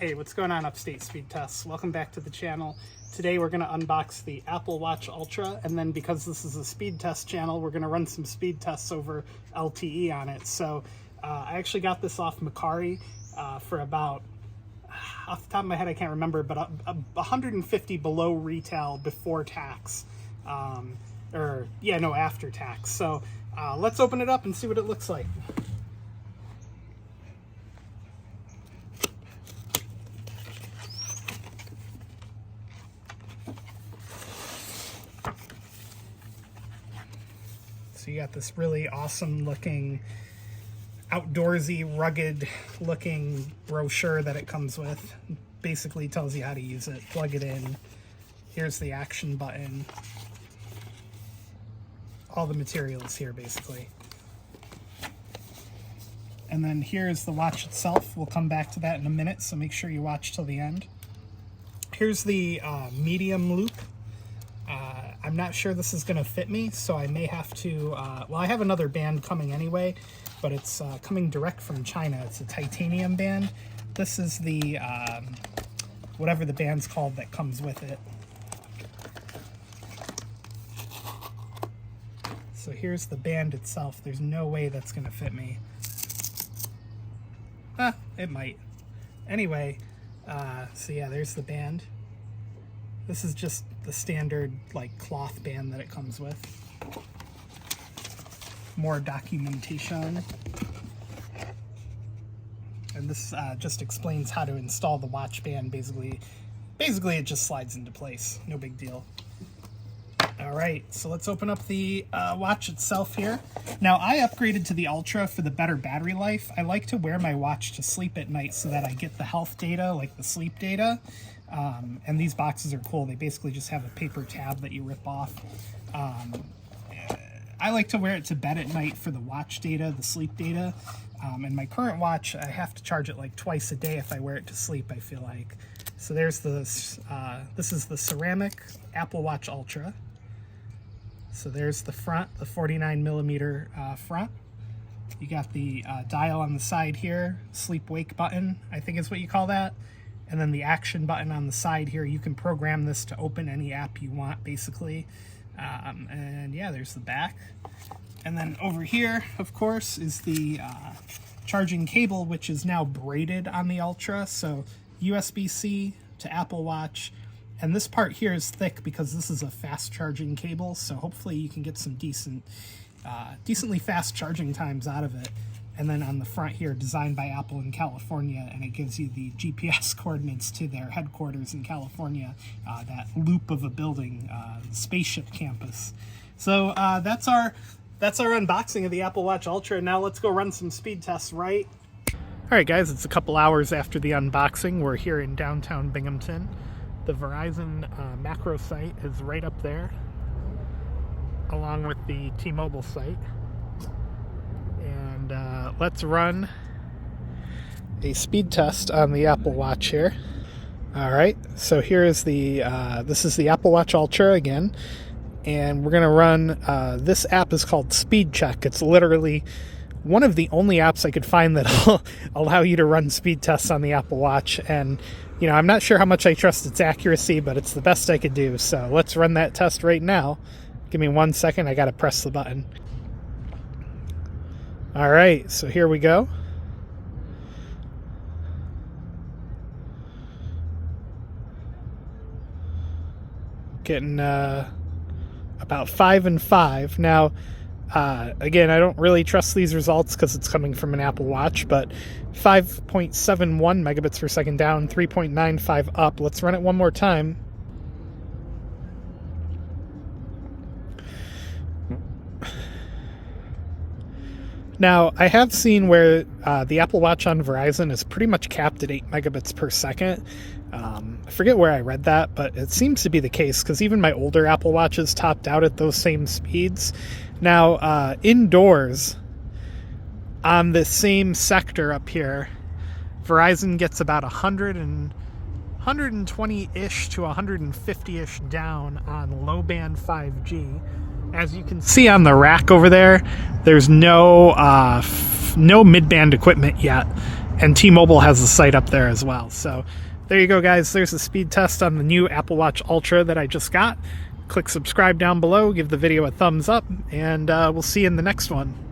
Hey, what's going on, Upstate Speedtests? Welcome back to the channel. Today we're going to unbox the Apple Watch Ultra, and then because this is a speed test channel, we're going to run some speed tests over LTE on it. So I actually got this off Macari for about, off the top of my head I can't remember, but 150 below retail before tax. After tax. So let's open it up and see what it looks like. So you got this really awesome looking, outdoorsy, rugged looking brochure that it comes with. Basically tells you how to use it. Plug it in. Here's the action button. All the materials here basically. And then here's the watch itself. We'll come back to that in a minute, so make sure you watch till the end. Here's the medium loop. I'm not sure this is going to fit me, so I may have to, I have another band coming anyway, but it's coming direct from China. It's a titanium band. This is the, whatever the band's called that comes with it. So here's the band itself. There's no way that's going to fit me. It might. Anyway, so yeah, there's the band. This is just the standard like cloth band that it comes with. More documentation. And this just explains how to install the watch band. Basically it just slides into place. No big deal. All right, so let's open up the watch itself here. Now, I upgraded to the Ultra for the better battery life. I like to wear my watch to sleep at night so that I get the health data, like the sleep data. And these boxes are cool. They basically just have a paper tab that you rip off. I like to wear it to bed at night for the watch data, the sleep data. And my current watch, I have to charge it like twice a day if I wear it to sleep, I feel like. So there's this is the ceramic Apple Watch Ultra. So there's the front, the 49 millimeter front. You got the dial on the side here, sleep-wake button, I think is what you call that. And then the action button on the side here. You can program this to open any app you want, basically. And yeah, there's the back. And then over here, of course, is the charging cable, which is now braided on the Ultra. So USB-C to Apple Watch. And this part here is thick because this is a fast charging cable, so hopefully you can get some decently fast charging times out of it. And then on the front here, designed by Apple in California, and it gives you the GPS coordinates to their headquarters in California, that loop of a building, spaceship campus. So that's our unboxing of the Apple Watch Ultra. Now let's go run some speed tests, right? All right, guys, it's a couple hours after the unboxing. We're here in downtown Binghamton. The Verizon macro site is right up there, along with the T-Mobile site. And let's run a speed test on the Apple Watch here. All right, so here is the, this is the Apple Watch Ultra again. And we're going to run, this app is called Speed Check. It's literally one of the only apps I could find that'll allow you to run speed tests on the Apple Watch. And you know, I'm not sure how much I trust its accuracy, but it's the best I could do. So let's run that test right now. Give me 1 second. I got to press the button. All right, so here we go. Getting about 5 and 5. Now, again, I don't really trust these results because it's coming from an Apple Watch, but 5.71 megabits per second down, 3.95 up. Let's run it one more time. Now, I have seen where the Apple Watch on Verizon is pretty much capped at 8 megabits per second. I forget where I read that, but it seems to be the case because even my older Apple Watches topped out at those same speeds. Now, indoors, on the same sector up here, Verizon gets about 120-ish to 150-ish down on low-band 5G. As you can see on the rack over there, there's no mid-band equipment yet. and T-Mobile has the site up there as well. So there you go, guys. There's a speed test on the new Apple Watch Ultra that I just got. Click subscribe down below, give the video a thumbs up, and we'll see you in the next one.